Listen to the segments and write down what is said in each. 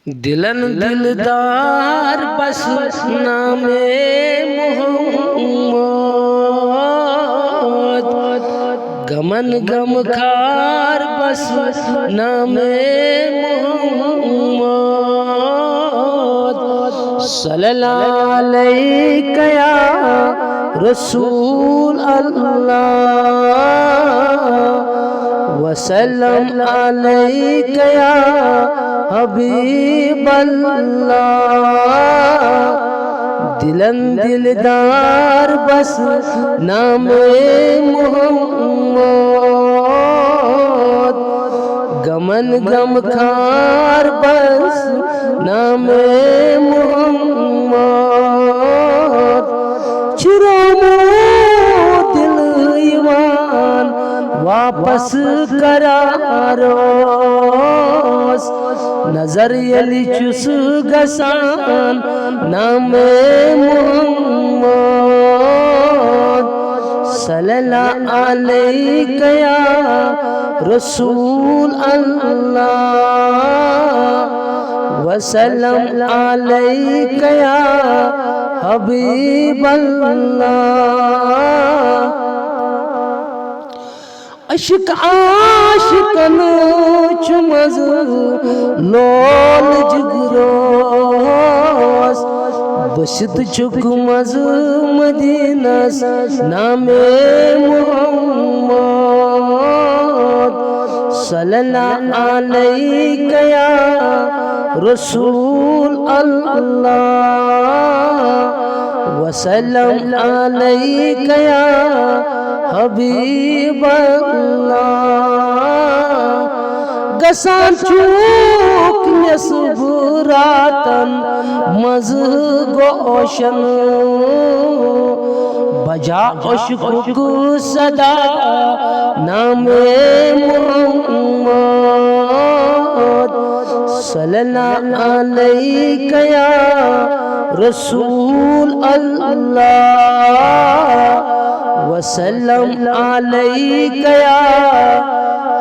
دلن دلدار بس نام محمد، گمن گم خار بس نام محمد، صلی اللہ علیہ یا رسول اللہ، وسلم علیک یا حبیب اللہ، دلن دلدار بس نام محمد، گمن گم خار بس نام محمد، چرامو دل ایوان واپس کراروس، نظر یلی چس گسان نام محمد، صلی اللہ علیہ یا رسول اللہ، وسلم علیک یا حبیب اللہ، عشق عاشقن چمز لول جگروس، بشت چک مز مدینس نام محمد، صلی اللہ علیہ یا رسول اللہ، وسلم علیک یا حبیب اللہ، گسان چوک نصب راتن مز گوشن، بجا عشق صدا نام محمد، صلی اللہ علیہ یا رسول اللہ، وسلم علیک یا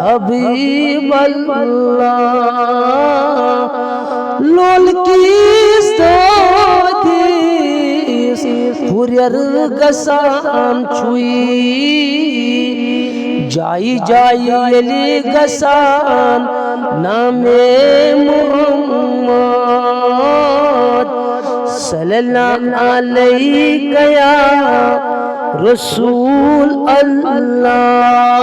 حبیب اللہ، لول کیس دودیس پوریر گسان چھوئی، جائی جائی یلی گسان نام محمد، صلی اللہ علیہ یا رسول اللہ،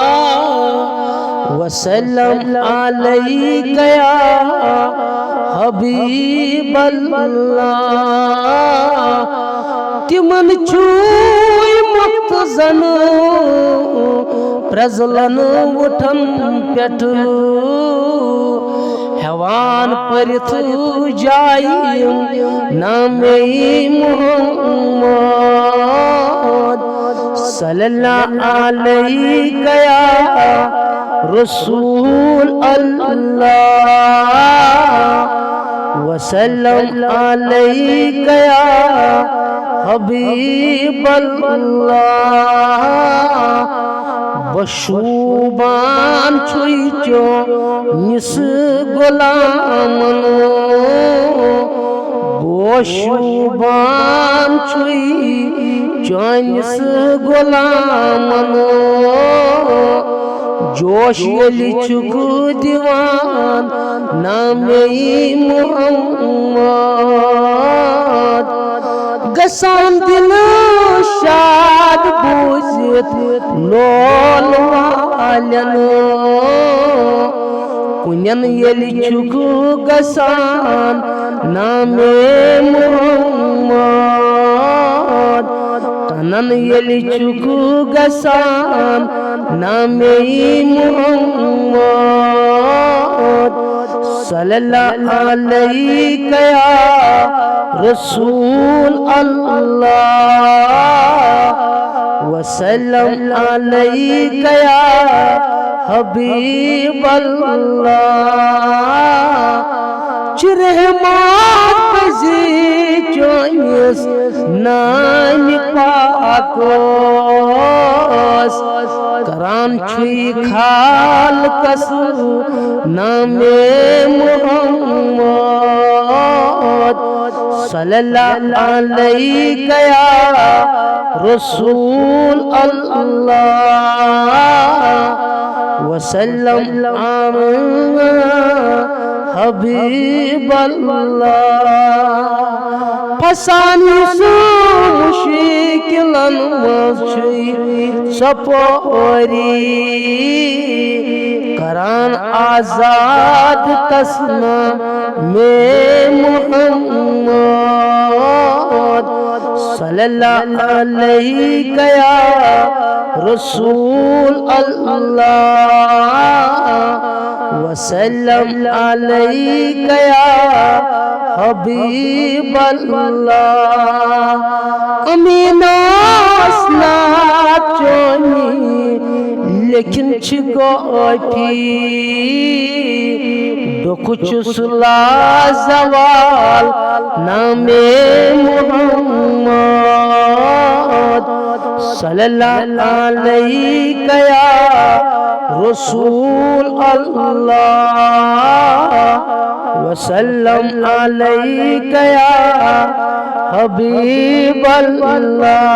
وسلم علیک یا حبیب اللہ، تمن چھوئی مختزن پرزلن وٹھن پیٹ، ہیوان پرت جائی نام محمد، صلی اللہ علیہ یا رسول اللہ، وسلم علیک یا حبیب اللہ، بشوبان چھوئی چو نس غلامن، بشوبان چھوئی چونس غلامن، جوش یلی چک دیوان نام محمد، گسان دل شاد بوزت لول والن، کنین یلی چک گسان نام محمد، کنن یلی چک گسان نام محمد، صلی اللہ علیہ یا رسول اللہ، وسلم علیک یا حبیب اللہ، چرہمات پزی چونیس نام پاکوس، کران چھوئی خال کس نام محمد، صلی اللہ علیہ یا رسول اللہ وسلم حبیب اللہ پسانی سو مشکلن مچھئی سپوری کران آزاد تسمہ میں محمد صلی اللہ علیہ یا رسول اللہ وسلم علیہ یا حبیب اللہ امین اسناد چونی لیکن چھگوٹی کچھ سلا زوال نام محمد صلی اللہ علیہ یا رسول اللہ وسلم علیہ یا حبیب اللہ